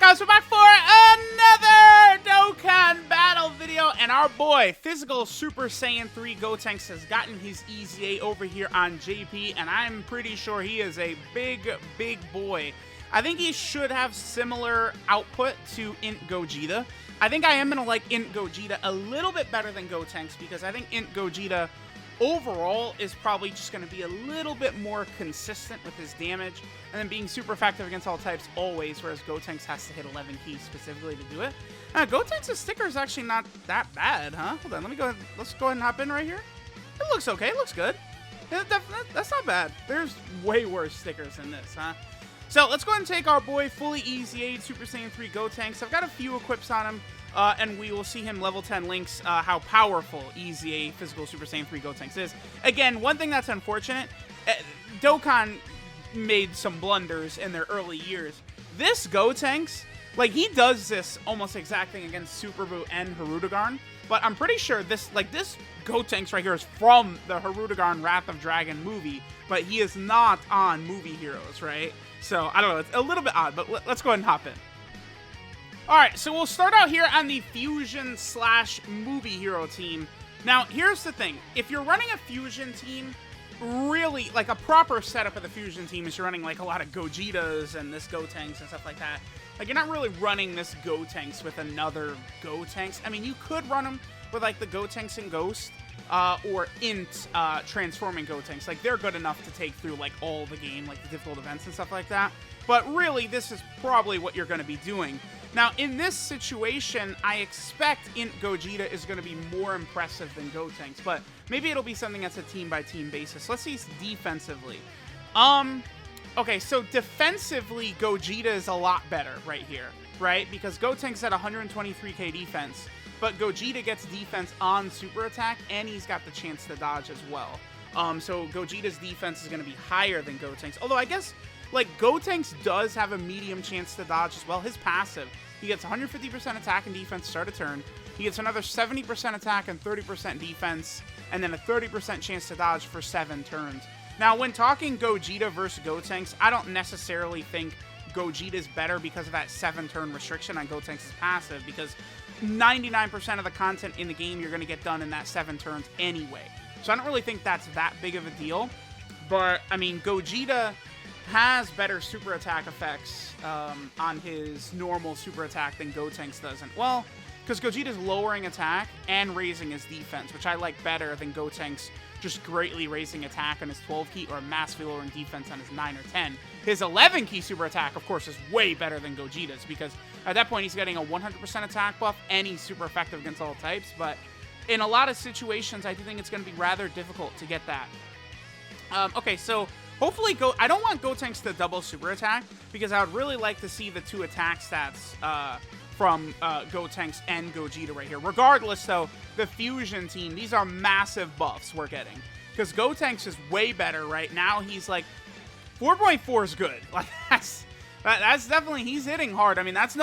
guys, we're back for another Dokkan battle video, and our boy, Physical Super Saiyan 3 Gotenks, has gotten his EZA over here on JP, and I'm pretty sure he is a big, big boy. I think he should have similar output to Int Gogeta. I think I am going to like Int Gogeta a little bit better than Gotenks, because I think Int Gogeta overall is probably just going to be a little bit more consistent with his damage, and then being super effective against all types always, whereas Gotenks has to hit 11 keys specifically to do it. Gotenks' sticker is actually not that bad, huh? Hold on, let's go ahead and hop in right here. It looks okay, it looks good. Yeah, that's not bad. There's way worse stickers than this, huh? So let's go ahead and take our boy fully EZA'd Super Saiyan 3 Gotenks. I've got a few equips on him. And we will see him level 10 links how powerful EZA Physical Super Saiyan 3 Gotenks is. Again, one thing that's unfortunate, Dokkan made some blunders in their early years. This Gotenks, like, he does this almost exact thing against Superboo and Hirudegarn, but I'm pretty sure this Gotenks right here is from the Hirudegarn Wrath of Dragon movie, but he is not on Movie Heroes, right? So, I don't know, it's a little bit odd, but let's go ahead and hop in. Alright, so we'll start out here on the Fusion / Movie Hero team. Now, here's the thing. If you're running a Fusion team, really, like a proper setup of the Fusion team is you're running like a lot of Gogetas and this Gotenks and stuff like that. Like, you're not really running this Gotenks with another Gotenks. I mean, you could run them with like the Gotenks and Ghost, or Int transforming Gotenks. Like, they're good enough to take through like all the game, like the difficult events and stuff like that. But really, this is probably what you're going to be doing. Now, in this situation, I expect Int Gogeta is going to be more impressive than Gotenks, but maybe it'll be something that's a team-by-team basis. Let's see defensively. Okay, so defensively, Gogeta is a lot better right here, right? Because Gotenks at 123k defense, but Gogeta gets defense on super attack, and he's got the chance to dodge as well. So Gogeta's defense is going to be higher than Gotenks, although I guess, like, Gotenks does have a medium chance to dodge as well. His passive, he gets 150% attack and defense start a turn. He gets another 70% attack and 30% defense, and then a 30% chance to dodge for 7 turns. Now, when talking Gogeta versus Gotenks, I don't necessarily think Gogeta is better because of that 7-turn restriction on Gotenks' passive, because 99% of the content in the game you're going to get done in that 7 turns anyway. So I don't really think that's that big of a deal. But, I mean, Gogeta has better super attack effects on his normal super attack than Gotenks doesn't. Well, because Gogeta's lowering attack and raising his defense, which I like better than Gotenks just greatly raising attack on his 12 key or massively lowering defense on his 9 or 10. His 11 key super attack, of course, is way better than Gogeta's, because at that point he's getting a 100% attack buff and he's super effective against all types. But in a lot of situations, I do think it's going to be rather difficult to get that. Okay, so hopefully I don't want Gotenks to double super attack, because I would really like to see the 2 attack stats from Gotenks and Gogeta right here. Regardless, though, the Fusion team, these are massive buffs we're getting, because Gotenks is way better right now. He's like 4.4 is good. Like, that's definitely, he's hitting hard. I mean, that's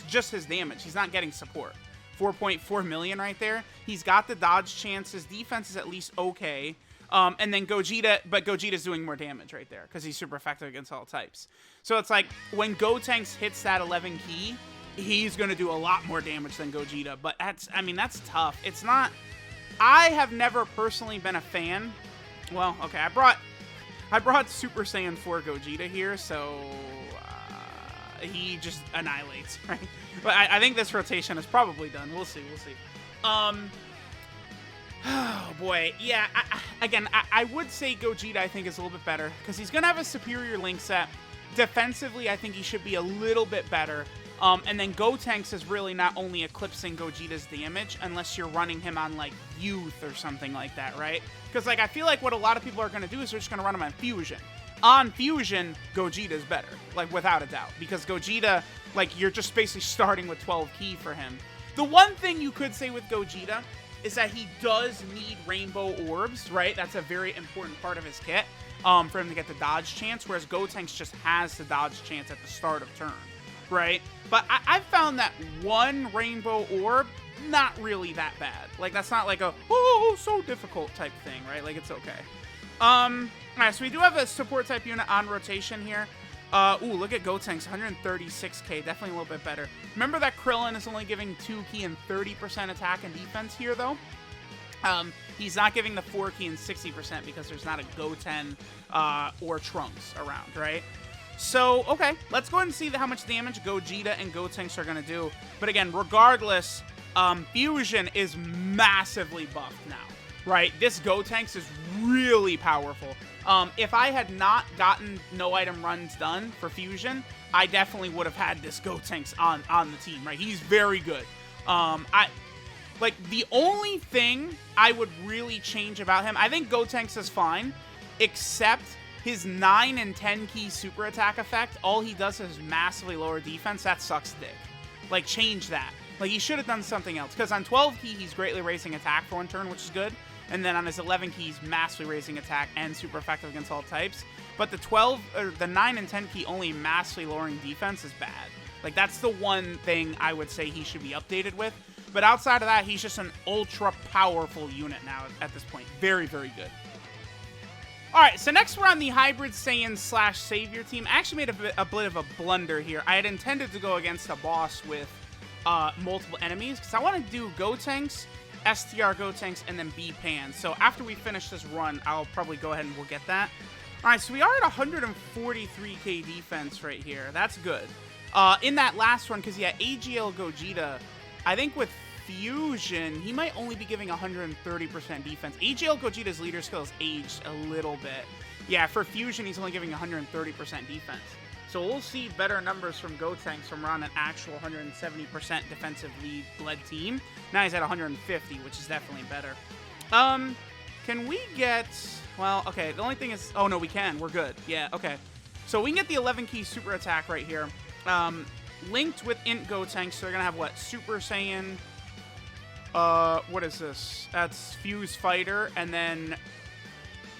just his damage. He's not getting support. 4.4 million right there. He's got the dodge chance. His defense is at least okay. And then Gogeta's doing more damage right there, because he's super effective against all types. So it's like, when Gotenks hits that 11 key, he's going to do a lot more damage than Gogeta. But that's tough. It's not, I have never personally been a fan. Well, okay, I brought Super Saiyan 4 Gogeta here, so he just annihilates, right? But I think this rotation is probably done. We'll see. Oh, boy. Yeah, I would say Gogeta, I think, is a little bit better, because he's going to have a superior link set. Defensively, I think he should be a little bit better. And then Gotenks is really not only eclipsing Gogeta's damage, unless you're running him on, like, Youth or something like that, right? Because, like, I feel like what a lot of people are going to do is they're just going to run him on Fusion. On Fusion, Gogeta's better, like, without a doubt. Because Gogeta, like, you're just basically starting with 12 key for him. The one thing you could say with Gogeta is that he does need rainbow orbs, right? That's a very important part of his kit, for him to get the dodge chance, whereas Gotenks just has the dodge chance at the start of turn, right? But I've found that one rainbow orb, not really that bad. Like, that's not like a, oh, so difficult type thing, right? Like, it's okay. Alright, so we do have a support type unit on rotation here. Ooh, look at Gotenks, 136k, definitely a little bit better. Remember that Krillin is only giving 2 key and 30% attack and defense here, though? He's not giving the 4 key and 60% because there's not a Goten or Trunks around, right? So, okay, let's go ahead and see how much damage Gogeta and Gotenks are going to do. But again, regardless, Fusion is massively buffed now, right? This Gotenks is really powerful. If I had not gotten no item runs done for Fusion, I definitely would have had this Gotenks on the team, right? He's very good. Like, the only thing I would really change about him, I think Gotenks is fine, except his 9 and 10 key super attack effect. All he does is massively lower defense. That sucks dick. Like, change that. Like, he should have done something else. Because on 12 key, he's greatly raising attack for 1 turn, which is good. And then on his 11 key, he's massively raising attack and super effective against all types. But the 9 and 10 key only massively lowering defense is bad. Like, that's the one thing I would say he should be updated with. But outside of that, he's just an ultra powerful unit now at this point. Very, very good. Alright, so next we're on the Hybrid Saiyan / Savior team. I actually made a bit of a blunder here. I had intended to go against a boss with multiple enemies, because I want to do Gotenks, STR Gotenks, and then B-Pan. So after we finish this run, I'll probably go ahead and we'll get that. Alright, so we are at 143k defense right here. That's good. In that last one, because yeah, AGL Gogeta, I think with Fusion, he might only be giving 130% defense. AGL Gogeta's leader skill is aged a little bit. Yeah, for Fusion, he's only giving 130% defense. So we'll see better numbers from Gotenks from around an actual 170% defensive lead team. Now he's at 150, which is definitely better. Can we get... Well, okay, the only thing is... Oh, no, we can. We're good. Yeah, okay. So we can get the 11 key super attack right here. Linked with Int Gotenks, so they're going to have, what, Super Saiyan... what is this? That's Fuse Fighter, and then...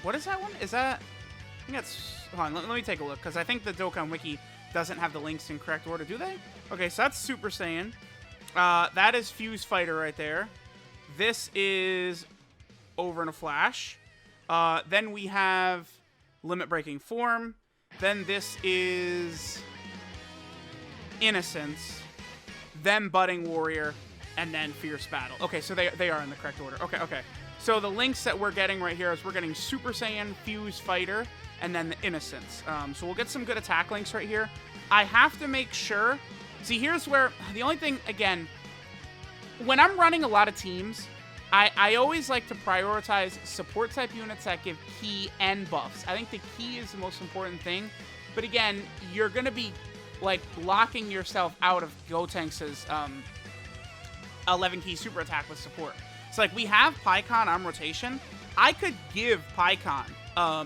What is that one? Is that... I think that's... Hold on, let me take a look, because I think the Dokkan Wiki doesn't have the links in correct order, do they? Okay, so that's Super Saiyan. That is Fuse Fighter right there. This is Over in a Flash. Then we have Limit Breaking Form. Then this is Innocence. Then Budding Warrior. And then Fierce Battle. Okay, so they are in the correct order. Okay, okay. So the links that we're getting right here is we're getting Super Saiyan, Fuse Fighter, and then the Innocence. So we'll get some good attack links right here. I have to make sure... See, here's where... The only thing, again... When I'm running a lot of teams, I always like to prioritize support-type units that give key and buffs. I think the key is the most important thing. But again, you're going to be, like, locking yourself out of Gotenks' 11 key super attack with support. So like we have PyCon on rotation. I could give PyCon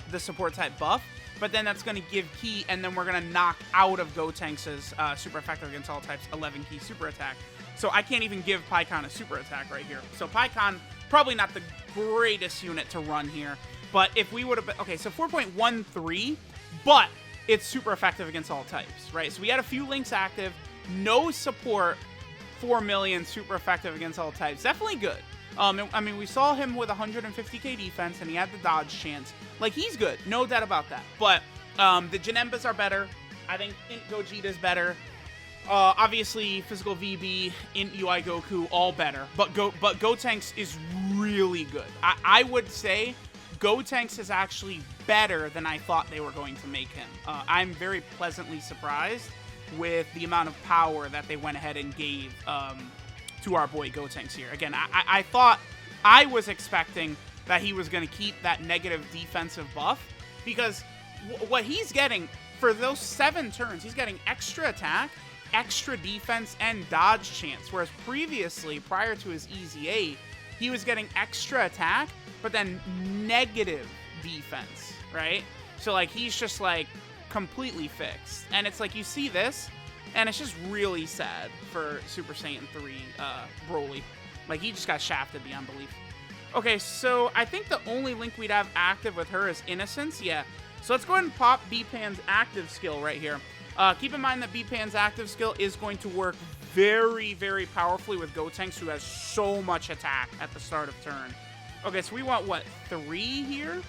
the support type buff, but then that's going to give key, and then we're going to knock out of Gotenks' super effective against all types 11 key super attack. So I can't even give PyCon a super attack right here. So PyCon, probably not the greatest unit to run here. But if we would have been... Okay, so 4.13, but it's super effective against all types, right? So we had a few links active, no support, 4 million, super effective against all types. Definitely good. I mean, we saw him with 150k defense, and he had the dodge chance. Like, he's good. No doubt about that. But the Janembas are better. I think Int Gogeta's better. Obviously, Physical VB, Int UI Goku, all better. But Gotenks is really good. I would say Gotenks is actually better than I thought they were going to make him. I'm very pleasantly surprised with the amount of power that they went ahead and gave to our boy Gotenks here. Again, I thought, I was expecting that he was going to keep that negative defensive buff, because what he's getting for those 7 turns, he's getting extra attack, extra defense, and dodge chance, whereas previously, prior to his EZA, he was getting extra attack, but then negative defense, right? So, like, he's just, like, completely fixed. And it's like, you see this, and it's just really sad for Super Saiyan 3 Broly. Like, he just got shafted beyond belief. Okay, so I think the only link we'd have active with her is Innocence. Yeah. So let's go ahead and pop B-Pan's active skill right here. Keep in mind that B-Pan's active skill is going to work very, very powerfully with Gotenks, who has so much attack at the start of turn. Okay, so we want, what, 3 here?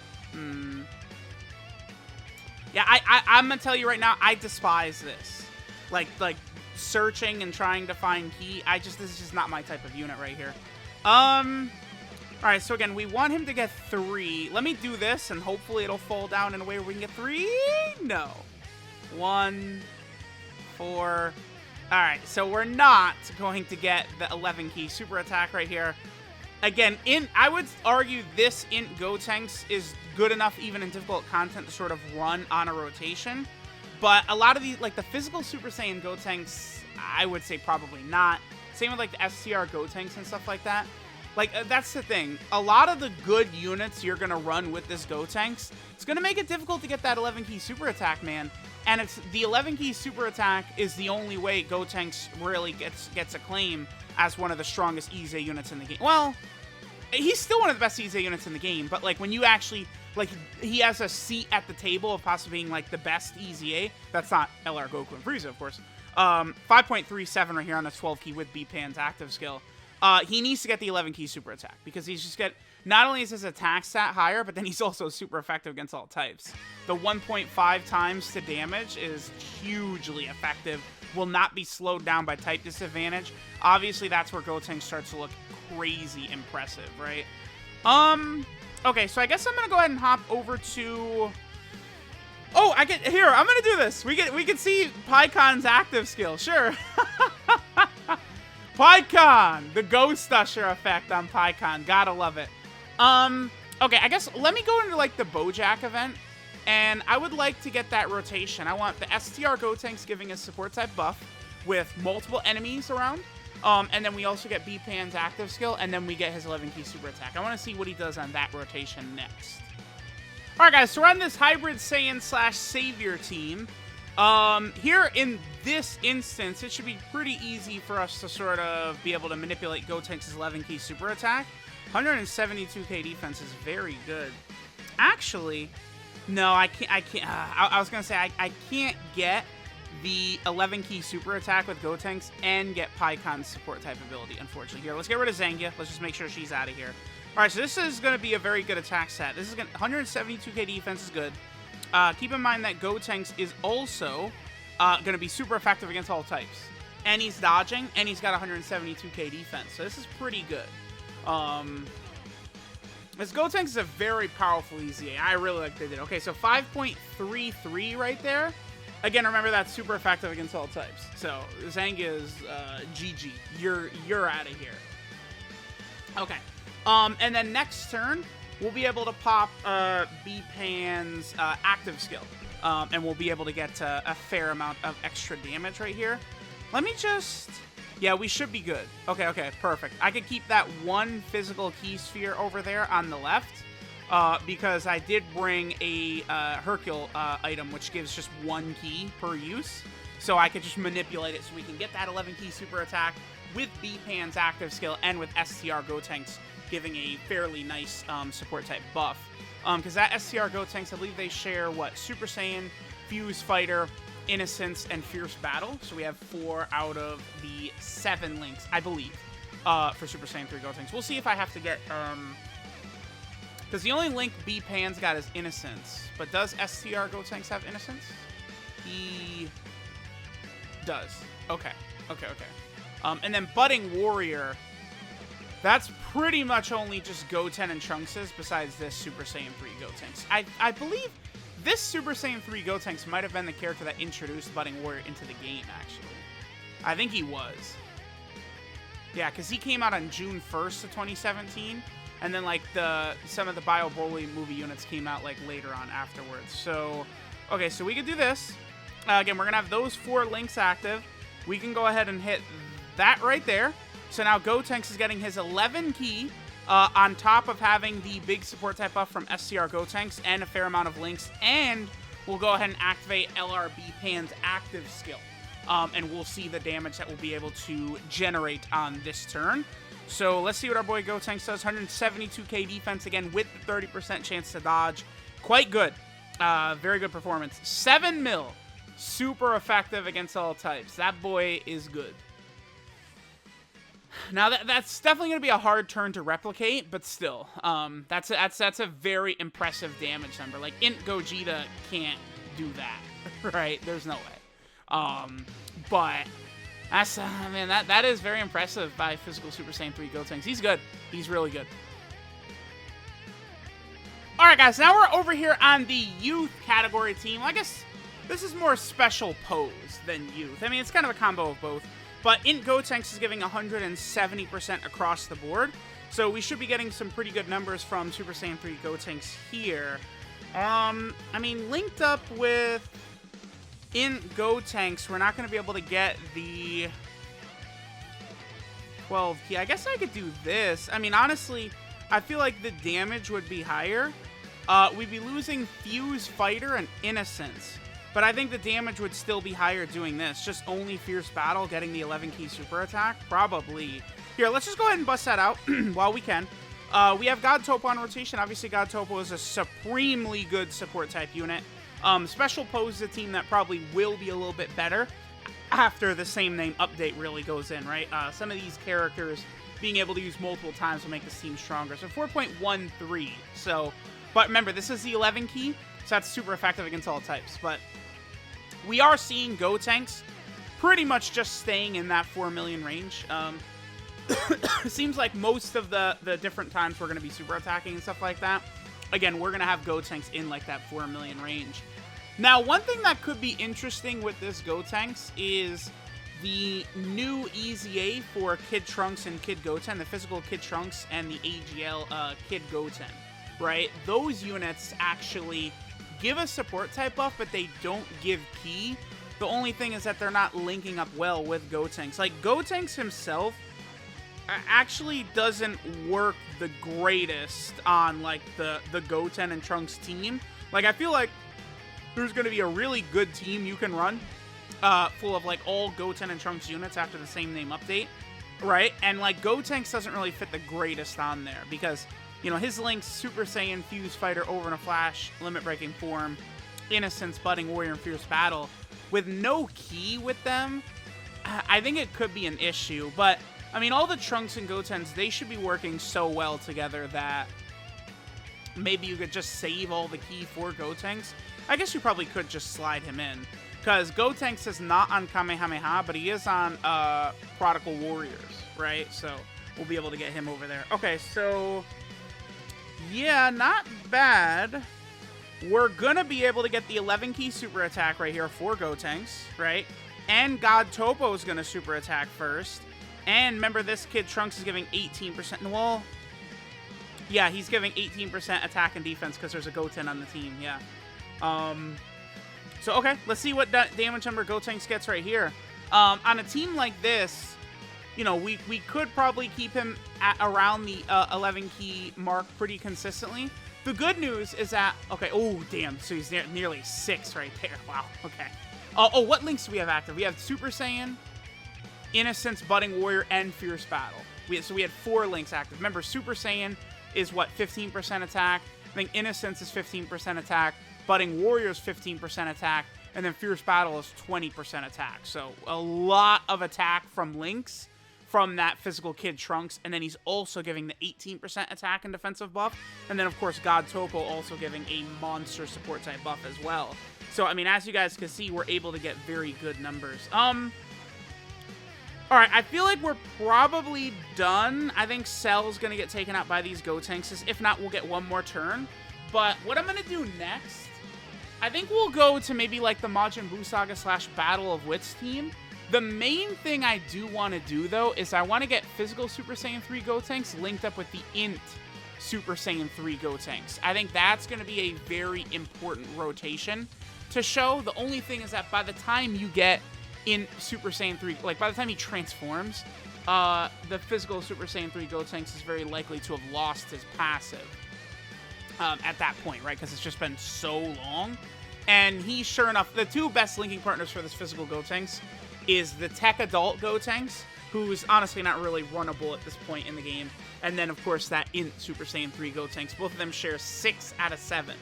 Yeah, I'm gonna tell you right now, I despise this. Like searching and trying to find key. This is just not my type of unit right here. Alright, so again, we want him to get 3. Let me do this, and hopefully it'll fall down in a way where we can get 3. No. 1, 4. Alright, so we're not going to get the 11 key super attack right here. Again, I would argue this int Gotenks is good enough even in difficult content to sort of run on a rotation. But a lot of these, like the physical Super Saiyan Gotenks, I would say probably not. Same with like the STR Gotenks and stuff like that. Like, that's the thing. A lot of the good units you're going to run with this Gotenks, it's going to make it difficult to get that 11 key super attack, man. And it's the 11 key super attack is the only way Gotenks really gets a claim as one of the strongest EZA units in the game. Well, he's still one of the best EZA units in the game, but like when you actually, like, he has a seat at the table of possibly being like the best EZA. That's not LR Goku and Frieza, of course. 5.37 right here on the 12 key with B-Pan's active skill. He needs to get the 11 key super attack because he's just not only is his attack stat higher, but then he's also super effective against all types. The 1.5 times to damage is hugely effective. Will not be slowed down by type disadvantage. Obviously, that's where Gotenks starts to look crazy impressive, right? Okay, so I guess I'm gonna go ahead and hop over to. Oh, I'm gonna do this. We can see PyCon's active skill, sure. PyCon, the Ghost Usher effect on PyCon. Gotta love it. Okay, I guess let me go into like the Bojack event, and I would like to get that rotation. I want the STR Gotenks giving us support type buff with multiple enemies around, and then we also get B-Pan's active skill, and then we get his 11 key super attack. I want to see what he does on that rotation next. All right, guys, so we're on this hybrid Saiyan / Savior team. Here in this instance, it should be pretty easy for us to sort of be able to manipulate Gotenks' 11 key super attack. 172k defense is very good. Actually, no, I can't. I was gonna say I can't get the 11 key super attack with Gotenks and get PyCon's support type ability, unfortunately. Here, let's get rid of Zangia. Let's just make sure she's out of here. All right, so this is going to be a very good attack stat. This is 172k defense is good. Keep in mind that Gotenks is also going to be super effective against all types. And he's dodging, and he's got 172k defense. So this is pretty good. This Gotenks is a very powerful EZA. I really like they did. Okay, so 5.33 right there. Again, remember that's super effective against all types. So Zangia is GG. You're out of here. Okay. And then next turn, we'll be able to pop B-Pan's active skill. And we'll be able to get a fair amount of extra damage right here. Let me just... Yeah, we should be good. Okay, perfect. I could keep that one physical key sphere over there on the left. Because I did bring a Hercule item, which gives just 1 key per use. So I could just manipulate it so we can get that 11 key super attack with B-Pan's active skill and with STR Gotenks giving a fairly nice support type buff. Because that STR Gotenks, I believe they share, what? Super Saiyan, Fuse Fighter, Innocence, and Fierce Battle. So we have 4 out of the 7 links, I believe, for Super Saiyan 3 Gotenks. We'll see if I have to get... Because the only link B-Pan's got is Innocence. But does STR Gotenks have Innocence? He does. Okay. And then Budding Warrior... That's pretty much only just Goten and Trunks' besides this Super Saiyan 3 Gotenks. I believe this Super Saiyan 3 Gotenks might have been the character that introduced Budding Warrior into the game, actually. I think he was. Yeah, because he came out on June 1st of 2017, and then, like, some of the Bio Broly movie units came out, like, later on afterwards. So, okay, so we could do this. Again, we're going to have those 4 links active. We can go ahead and hit that right there. So now Gotenks is getting his 11 key on top of having the big support type buff from STR Gotenks and a fair amount of links. And we'll go ahead and activate LRB Pan's active skill. And we'll see the damage that we'll be able to generate on this turn. So let's see what our boy Gotenks does. 172k defense again with the 30% chance to dodge. Quite good. Very good performance. 7 mil. Super effective against all types. That boy is good. Now, that's definitely going to be a hard turn to replicate, but still, that's a very impressive damage number. Like, Int Gogeta can't do that, right? There's no way. But that's, man, that is very impressive by Physical Super Saiyan 3 Gotenks. He's good. He's really good. All right, guys, now we're over here on the youth category team. I guess this is more special pose than youth. I mean, it's kind of a combo of both. But Int Gotenks is giving 170% across the board. So we should be getting some pretty good numbers from Super Saiyan 3 Gotenks here. I mean, linked up with Int Gotenks, we're not going to be able to get the 12 key. I guess I could do this. I mean, honestly, I feel like the damage would be higher. We'd be losing Fuse Fighter and Innocence. But I think the damage would still be higher doing this. Just only Fierce Battle, getting the 11 key super attack? Probably. Here, let's just go ahead and bust that out while we can. We have God Topo on rotation. Obviously, God Topo is a supremely good support type unit. Special Pose is a team that probably will be a little bit better after the same name update really goes in, right? Some of these characters being able to use multiple times will make this team stronger. So 4.13. So, but remember, this is the 11 key, so that's super effective against all types. But we are seeing Gotenks pretty much just staying in that 4 million range. It seems like most of the different times we're going to be super attacking and stuff like that, again, we're going to have Gotenks in like that 4 million range. Now, one thing that could be interesting with this Gotenks is the new EZA for Kid Trunks and Kid Goten, the physical Kid Trunks and the AGL Kid Goten, right? Those units actually give a support type buff, but they don't give key. The only thing is that they're not linking up well with Gotenks. Like, Gotenks himself actually doesn't work the greatest on, like, the Goten and Trunks team. Like, I feel like there's going to be a really good team you can run full of, like, all Goten and Trunks units after the same name update, right? And, like, Gotenks doesn't really fit the greatest on there because, you know, his links, Super Saiyan, Fuse Fighter, Over in a Flash, Limit Breaking Form, Innocence, Budding Warrior, and Fierce Battle, with no key with them, I think it could be an issue. But, I mean, all the Trunks and Gotens, they should be working so well together that maybe you could just save all the key for Gotenks. I guess you probably could just slide him in, because Gotenks is not on Kamehameha, but he is on Prodigal Warriors, right? So we'll be able to get him over there. Okay, so yeah, not bad. We're gonna be able to get the 11 key super attack right here for Gotenks, right? And God Topo is gonna super attack first. And remember, this Kid Trunks is giving 18%. Well, yeah, he's giving 18% attack and defense because there's a Goten on the team, yeah. So, okay, let's see what damage number Gotenks gets right here. On a team like this, you know, we could probably keep him at around the 11 key mark pretty consistently. The good news is that, okay, oh, damn, so he's nearly 6 right there. Wow, okay. Oh, what links do we have active? We have Super Saiyan, Innocence, Budding Warrior, and Fierce Battle. So we had 4 links active. Remember, Super Saiyan is, what, 15% attack? I think Innocence is 15% attack. Budding Warrior is 15% attack. And then Fierce Battle is 20% attack. So a lot of attack from links from that physical Kid Trunks. And then he's also giving the 18% attack and defensive buff. And then, of course, God Topo also giving a monster support type buff as well. So, I mean, as you guys can see, we're able to get very good numbers. Alright, I feel like we're probably done. I think Cell's going to get taken out by these Gotenks. If not, we'll get one more turn. But what I'm going to do next, I think we'll go to maybe like the Majin Buu Saga / Battle of Wits team. The main thing I do want to do, though, is I want to get physical Super Saiyan 3 Gotenks linked up with the Int Super Saiyan 3 Gotenks. I think that's going to be a very important rotation to show. The only thing is that by the time you get in Super Saiyan 3, like by the time he transforms, the physical Super Saiyan 3 Gotenks is very likely to have lost his passive at that point, right? Because it's just been so long. And he, sure enough, the 2 best linking partners for this physical Gotenks is the Tech Adult Gotenks, who's honestly not really runnable at this point in the game, and then, of course, that Int Super Saiyan 3 Gotenks. Both of them share 6 out of 7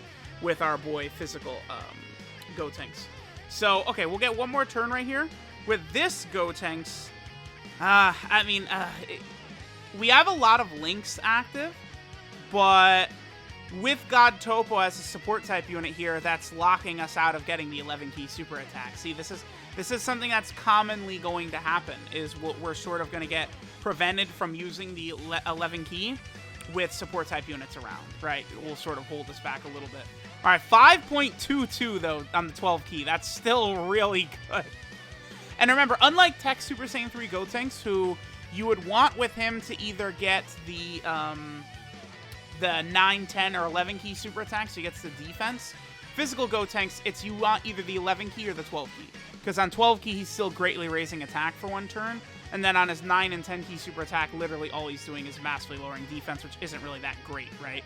with our boy physical Gotenks. So, okay, we'll get one more turn right here. With this Gotenks, I mean, we have a lot of links active, but with God Topo as a support type unit here, that's locking us out of getting the 11 key super attack. See, this is something that's commonly going to happen, is what we're sort of going to get prevented from using the 11 key with support type units around, right? It will sort of hold us back a little bit. All right, 5.22 though on the 12 key. That's still really good. And remember, unlike Tech Super Saiyan 3 Gotenks, who you would want with him to either get the 9, 10, or 11 key super attacks, so he gets the defense. Physical Gotenks, it's you want either the 11 key or the 12 key. Because on 12 key, he's still greatly raising attack for one turn. And then on his 9 and 10 key super attack, literally all he's doing is massively lowering defense, which isn't really that great, right?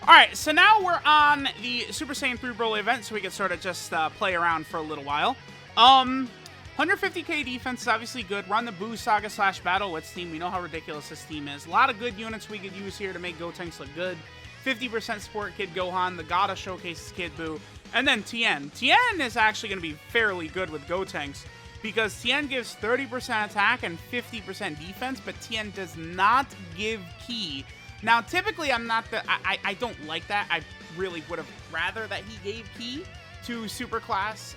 Alright, so now we're on the Super Saiyan 3 Broly event, so we can sort of just play around for a little while. 150k defense is obviously good. We're on the Buu Saga / Battle Wits team. We know how ridiculous this team is. A lot of good units we could use here to make Gotenks look good. 50% support Kid Gohan. The Gotta showcases Kid Buu. And then Tien. Tien is actually going to be fairly good with Gotenks, because Tien gives 30% attack and 50% defense, but Tien does not give ki. Now, typically, I don't like that. I really would have rather that he gave ki to superclass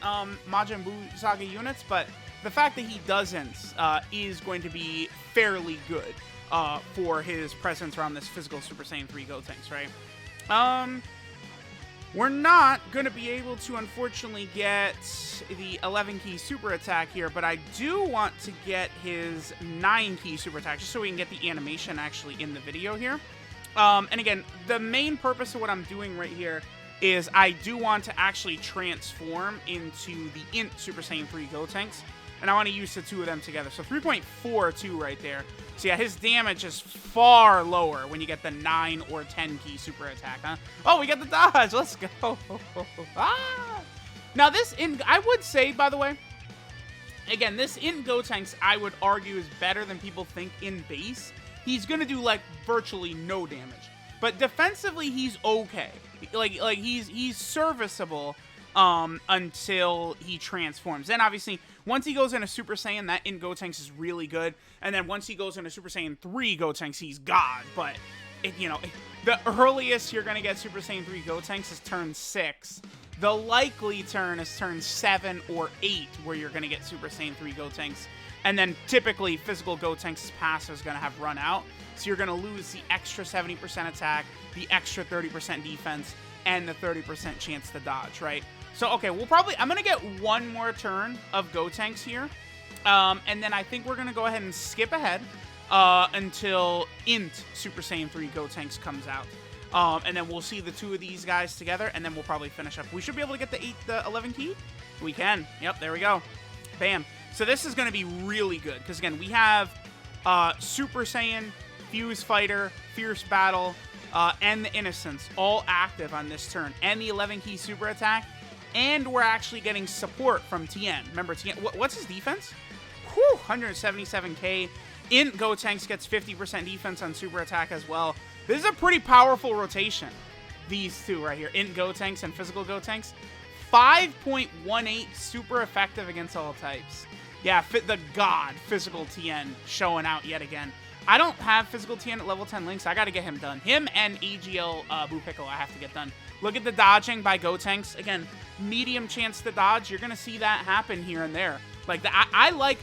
Majin Buu Saga units, but the fact that he doesn't is going to be fairly good for his presence around this physical Super Saiyan 3 Gotenks, right? We're not going to be able to, unfortunately, get the 11 key super attack here, but I do want to get his 9 key super attack, just so we can get the animation actually in the video here. And again, the main purpose of what I'm doing right here is I do want to actually transform into the Int Super Saiyan 3 Gotenks, and I want to use the two of them together. So 3.42 right there. So yeah, his damage is far lower when you get the 9 or 10 key super attack, huh? Oh, we get the dodge. Let's go. Ah! Now this I would say, by the way, again, this Int Gotenks, I would argue, is better than people think in base. He's going to do, like, virtually no damage. But defensively, he's okay. Like he's serviceable until he transforms. Then, obviously, once he goes into Super Saiyan, that Int Gotenks is really good. And then once he goes into Super Saiyan 3 Gotenks, he's God. But, the earliest you're going to get Super Saiyan 3 Gotenks is turn 6. The likely turn is turn 7 or 8, where you're going to get Super Saiyan 3 Gotenks. And then typically physical Gotenks' passive is going to have run out. So you're going to lose the extra 70% attack, the extra 30% defense, and the 30% chance to dodge, right? So, okay, I'm going to get one more turn of Gotenks here. And then I think we're going to go ahead and skip ahead until Int Super Saiyan 3 Gotenks comes out. And then we'll see the two of these guys together, and then we'll probably finish up. We should be able to get the 11 key. We can. Yep, there we go. Bam. So this is going to be really good, because again, we have Super Saiyan, Fuse Fighter, Fierce Battle, and the Innocence all active on this turn, and the 11 key super attack, and we're actually getting support from Tien. Remember, Tien, what's his defense? Whew, 177k. Int Gotenks gets 50% defense on super attack as well. This is a pretty powerful rotation, these two right here, Int Gotenks and Physical Gotenks. 5.18 super effective against all types. Yeah, the God Physical Tien showing out yet again. I don't have Physical Tien at level 10 links. I got to get him done. Him and AGL Buu Piccolo I have to get done. Look at the dodging by Gotenks. Again, medium chance to dodge. You're going to see that happen here and there. Like, I like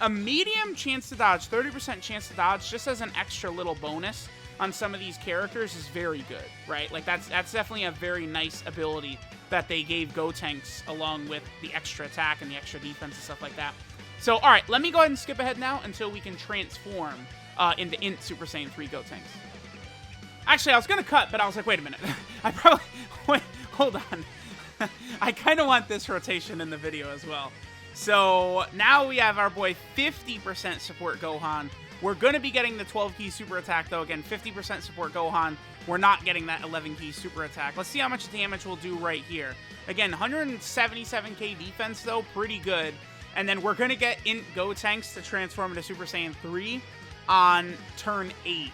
a medium chance to dodge, 30% chance to dodge, just as an extra little bonus on some of these characters is very good, right? Like, that's definitely a very nice ability that they gave Gotenks, along with the extra attack and the extra defense and stuff like that. So, all right, let me go ahead and skip ahead now until we can transform into Int Super Saiyan 3 Gotenks. Actually, I was going to cut, but I was like, wait a minute. Wait, hold on. I kind of want this rotation in the video as well. So, now we have our boy 50% support Gohan. We're going to be getting the 12 key super attack, though. Again, 50% support Gohan. We're not getting that 11 key super attack. Let's see how much damage we'll do right here. Again, 177k defense, though. Pretty good. And then we're going to get Int Gotenks to transform into Super Saiyan 3 on turn 8.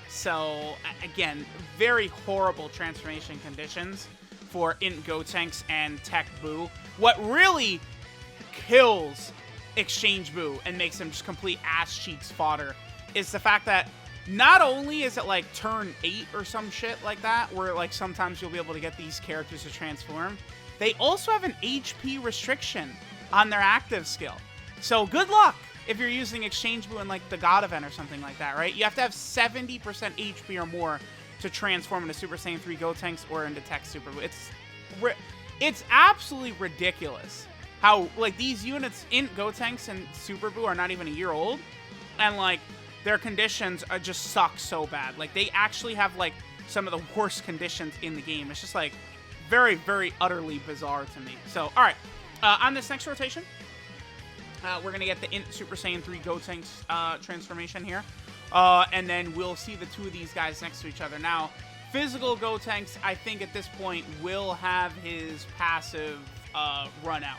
So, again, very horrible transformation conditions for Int Gotenks and Tech Buu. What really kills Exchange Buu and makes him just complete ass cheeks fodder is the fact that not only is it like turn 8 or some shit like that, where like sometimes you'll be able to get these characters to transform, they also have an HP restriction on their active skill. So good luck if you're using Exchange Boo in like the God event or something like that, right? You have to have 70% HP or more to transform into Super Saiyan 3 Gotenks or into Tech Super Boo. It's absolutely ridiculous how like these units in Gotenks and Super Boo are not even a year old, and like their conditions are just suck so bad. Like they actually have like some of the worst conditions in the game. It's just like very, very utterly bizarre to me. So, all right, on this next rotation, we're going to get the Int Super Saiyan 3 Gotenks transformation here. And then we'll see the two of these guys next to each other. Now, Physical Gotenks, I think at this point, will have his passive run out.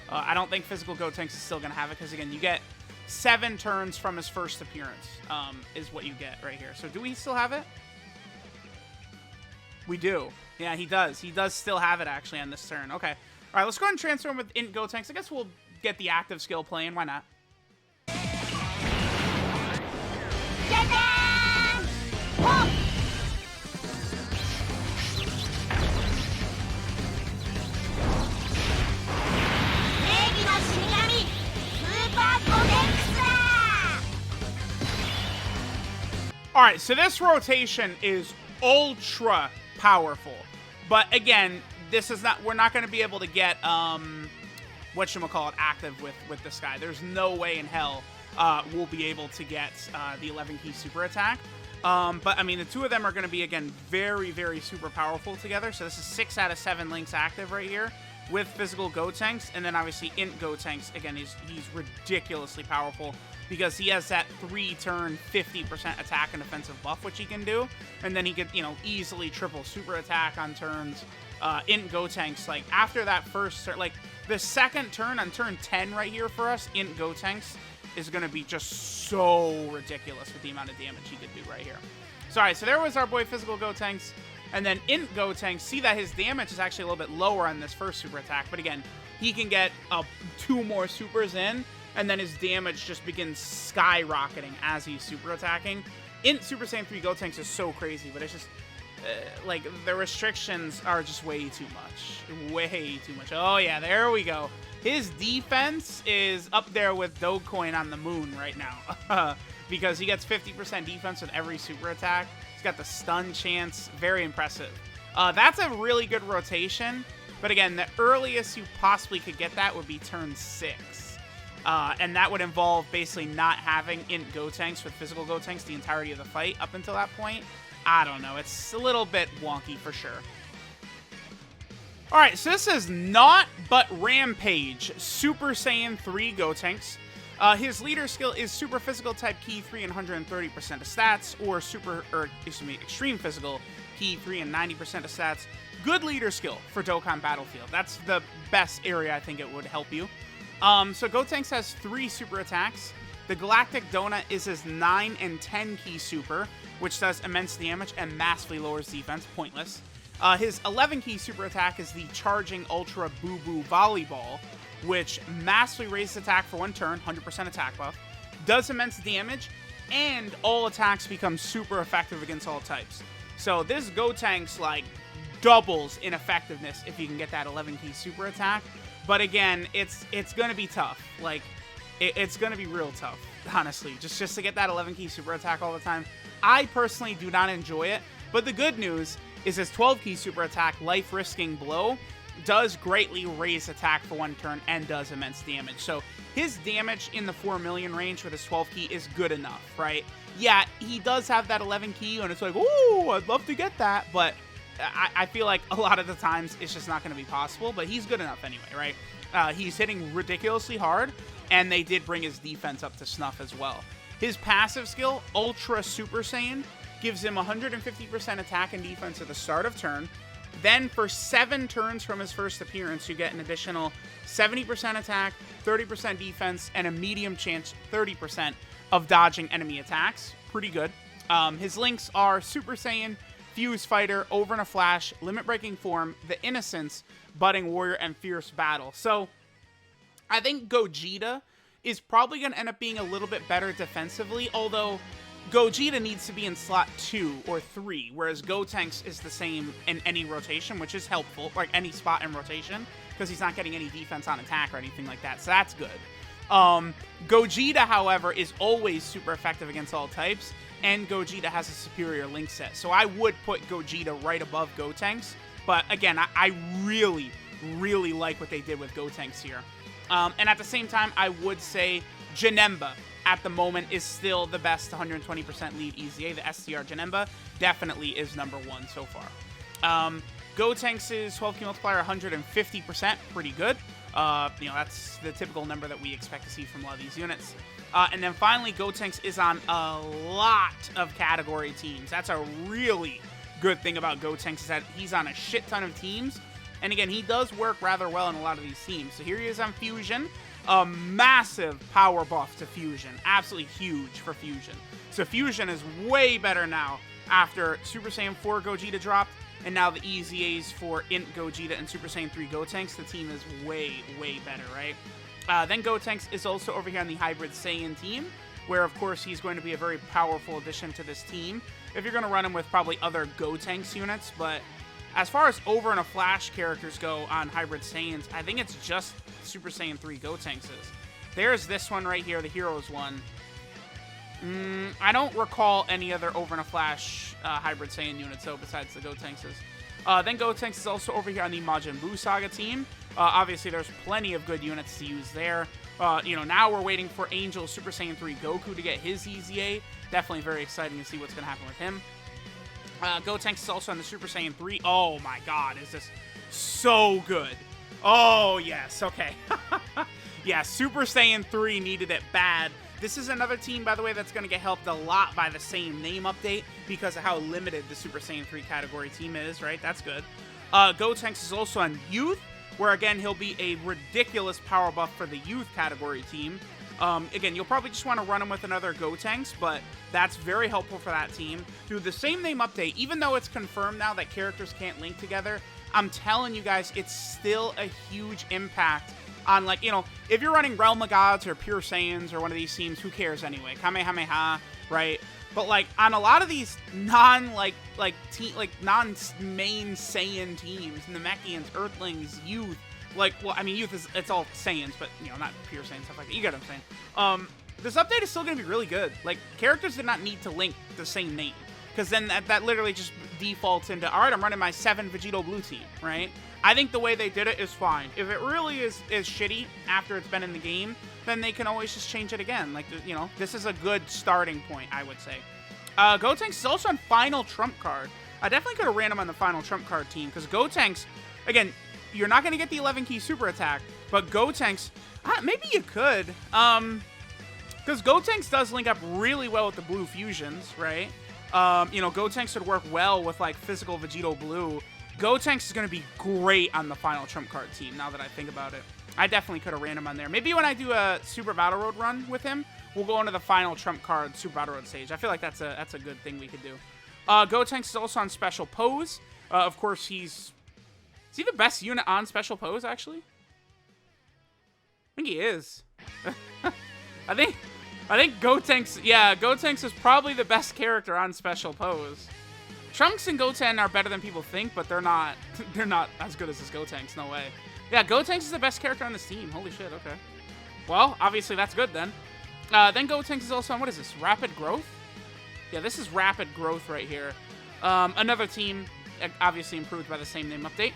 I don't think Physical Gotenks is still going to have it because, again, you get 7 turns from his first appearance is what you get right here. So do we still have it? We do. Yeah, he does. He does still have it, actually, on this turn. Okay. All right, let's go ahead and transform with Int Gotenks. I guess we'll get the active skill playing. Why not? All right, so this rotation is ultra powerful. But again, this is not, we're not going to be able to get whatchamacallit active with this guy. There's no way in hell we'll be able to get the 11 key super attack. But I mean, the two of them are going to be, again, very, very super powerful together. So this is 6 out of 7 links active right here with Physical Gotenks. And then obviously Int Gotenks, again, he's ridiculously powerful because he has that 3-turn 50% attack and defensive buff, which he can do. And then he could, you know, easily triple super attack on turns. Int Gotenks, like, after that first turn, like, the second turn on turn 10 right here for us, Int Gotenks is going to be just so ridiculous with the amount of damage he could do right here. So, all right, so there was our boy Physical Gotenks. And then Int Gotenks, see that his damage is actually a little bit lower on this first super attack. But again, he can get 2 more supers in, and then his damage just begins skyrocketing as he's super attacking. Int Super Saiyan 3 Gotenks is so crazy, but it's just, like, the restrictions are just way too much. Way too much. Oh, yeah, there we go. His defense is up there with Dogecoin on the moon right now. Because he gets 50% defense with every super attack. He's got the stun chance. Very impressive. That's a really good rotation. But again, the earliest you possibly could get that would be turn 6. And that would involve basically not having Int Gotenks with Physical Gotenks the entirety of the fight up until that point. I don't know. It's a little bit wonky for sure. Alright, so this is not but Rampage Super Saiyan 3 Gotenks. His leader skill is Super Physical Type Key 3 and 130% of stats, or Extreme Physical Key 3 and 90% of stats. Good leader skill for Dokkan Battlefield. That's the best area I think it would help you. So Gotenks has 3 super attacks. The Galactic Donut is his 9 and 10 key super, which does immense damage and massively lowers defense. Pointless. His 11 key super attack is the Charging Ultra Boo Boo Volleyball, which massively raises attack for 1 turn, 100% attack buff, does immense damage, and all attacks become super effective against all types. So this Gotenks, like, doubles in effectiveness if you can get that 11 key super attack. But again, it's going to be tough. Like, it's going to be real tough, honestly, just to get that 11 key super attack all the time. I personally do not enjoy it, but the good news is his 12 key super attack, Life Risking Blow, does greatly raise attack for 1 turn and does immense damage. So his damage in the 4 million range with his 12 key is good enough, right? Yeah, he does have that 11 key, and it's like, ooh, I'd love to get that, but I feel like a lot of the times it's just not going to be possible, but he's good enough anyway, right? He's hitting ridiculously hard, and they did bring his defense up to snuff as well. His passive skill, Ultra Super Saiyan, gives him 150% attack and defense at the start of turn. Then for 7 turns from his first appearance, you get an additional 70% attack, 30% defense, and a medium chance 30% of dodging enemy attacks. Pretty good. His links are Super Saiyan, Fuse Fighter, Over in a Flash, Limit Breaking Form, The Innocence, Budding Warrior, and Fierce Battle. So I think Gogeta is probably going to end up being a little bit better defensively, although Gogeta needs to be in slot 2 or 3, whereas Gotenks is the same in any rotation, which is helpful, like any spot in rotation, because he's not getting any defense on attack or anything like that, so that's good. Gogeta, however, is always super effective against all types, and Gogeta has a superior link set, so I would put Gogeta right above Gotenks, but again, I really, really like what they did with Gotenks here. And at the same time, I would say Janemba at the moment is still the best 120% lead EZA. The STR Janemba definitely is number 1 so far. Gotenks' 12 key multiplier 150%, pretty good. You know, that's the typical number that we expect to see from a lot of these units. And then finally, Gotenks is on a lot of category teams. That's a really good thing about Gotenks, is that he's on a shit ton of teams. And again, he does work rather well in a lot of these teams. So here he is on Fusion. A massive power buff to Fusion. Absolutely huge for Fusion. So Fusion is way better now after Super Saiyan 4 Gogeta dropped, and now the EZAs for Int Gogeta and Super Saiyan 3 Gotenks. The team is way, way better, right? Then Gotenks is also over here on the Hybrid Saiyan team, where of course he's going to be a very powerful addition to this team if you're going to run him with probably other Gotenks units. But as far as over and a Flash characters go on Hybrid Saiyans, I think it's just Super Saiyan 3 Gotenks. There's this one right here, the Heroes one. I don't recall any other over and a Flash Hybrid Saiyan units, though, besides the Gotenks. Then Gotenks is also over here on the Majin Buu Saga team. Obviously, there's plenty of good units to use there. You know, now we're waiting for Angel Super Saiyan 3 Goku to get his EZA. Definitely very exciting to see what's going to happen with him. Gotenks is also on the Super Saiyan 3. Oh my god, is this so good. Oh, yes, okay. Yeah, Super Saiyan 3 needed it bad. This is another team, by the way, that's going to get helped a lot by the same name update because of how limited the Super Saiyan 3 category team is, right? That's good. Gotenks is also on Youth, where, again, he'll be a ridiculous power buff for the Youth category team. Again, you'll probably just want to run him with another Gotenks, but that's very helpful for that team. Dude, the same name update, even though it's confirmed now that characters can't link together, I'm telling you guys, it's still a huge impact on, like, you know, if you're running Realm of Gods or Pure Saiyans or one of these teams, who cares anyway? Kamehameha, right? But, like, on a lot of these non-main Saiyan teams, Namekians, Earthlings, Youth, like, well, I mean, Youth is, it's all Saiyans, but, you know, not Pure Saiyans, stuff like that. You get what I'm saying. This update is still going to be really good. Like, characters did not need to link the same name, because then that literally just defaults into, all right, I'm running my 7 Vegito Blue team, right? I think the way they did it is fine. If it really is shitty after it's been in the game, then they can always just change it again. Like, you know, this is a good starting point, I would say. Gotenks is also on Final Trump Card. I definitely could have ran him on the Final Trump Card team, because Gotenks, again, you're not going to get the 11 key super attack, but Gotenks, maybe you could, because Gotenks does link up really well with the Blue Fusions, right? You know, Gotenks would work well with, like, physical Vegito Blue. Gotenks is going to be great on the Final Trump Card team, now that I think about it. I definitely could have ran him on there. Maybe when I do a Super Battle Road run with him, we'll go into the Final Trump Card Super Battle Road stage. I feel like that's a good thing we could do. Gotenks is also on Special Pose. Of course, is he the best unit on Special Pose, actually? I think he is. I think Gotenks, yeah, Gotenks is probably the best character on Special Pose. Trunks and Goten are better than people think, but they're not as good as this Gotenks, no way. Yeah, Gotenks is the best character on this team. Holy shit, okay. Well, obviously that's good then. Then Gotenks is also on, what is this, Rapid Growth? Yeah, this is Rapid Growth right here. Another team, obviously improved by the same name update.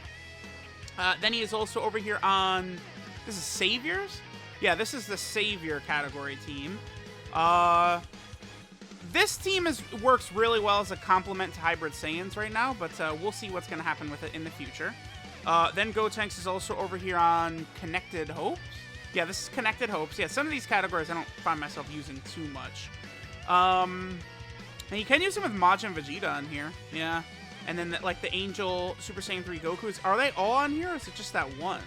Then he is also over here on, this is Saviors? Yeah, this is the Savior category team. This team works really well as a complement to Hybrid Saiyans right now, but we'll see what's going to happen with it in the future. Then Gotenks is also over here on Connected Hopes. Yeah, this is Connected Hopes. Yeah, some of these categories I don't find myself using too much. And you can use them with Majin Vegeta on here. Yeah. And then, like, the Angel Super Saiyan 3 Gokus. Are they all on here, or is it just that one?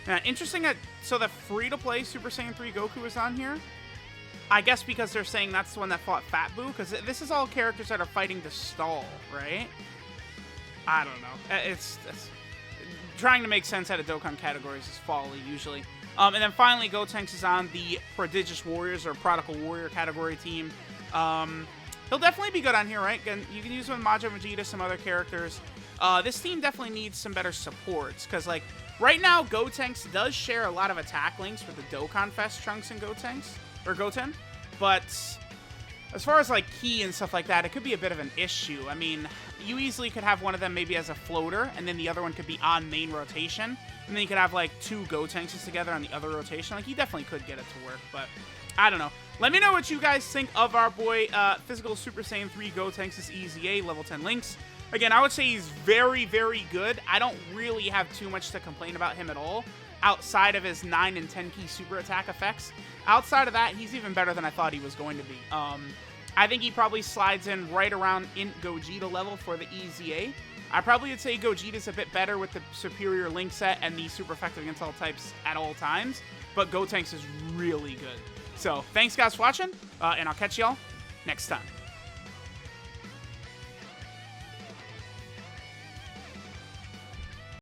Yeah, interesting that, so the free-to-play Super Saiyan 3 Goku is on here. I guess because they're saying that's the one that fought Fat Buu, because this is all characters that are fighting to stall, right? I don't know. It's trying to make sense out of Dokkan categories is folly, usually. And then finally, Gotenks is on the Prodigious Warriors or Prodigal Warrior category team. He'll definitely be good on here, right? You can use him with Majin Vegeta, some other characters. This team definitely needs some better supports, because, like, right now, Gotenks does share a lot of attack links with the Dokkan Fest Trunks and Goten, but as far as, like, Ki and stuff like that, it could be a bit of an issue. I mean, you easily could have one of them maybe as a floater, and then the other one could be on main rotation, and then you could have, like, 2 Gotenkses together on the other rotation. Like, you definitely could get it to work, but I don't know. Let me know what you guys think of our boy, Physical Super Saiyan 3 Gotenks' EZA level 10 links. Again, I would say he's very, very good. I don't really have too much to complain about him at all, outside of his 9 and 10 key super attack effects. Outside of that, he's even better than I thought he was going to be. I think he probably slides in right around Int Gogeta level for the EZA. I probably would say Gogeta's a bit better with the superior link set and the super effective against all types at all times, but Gotenks is really good. So, thanks guys for watching, and I'll catch y'all next time.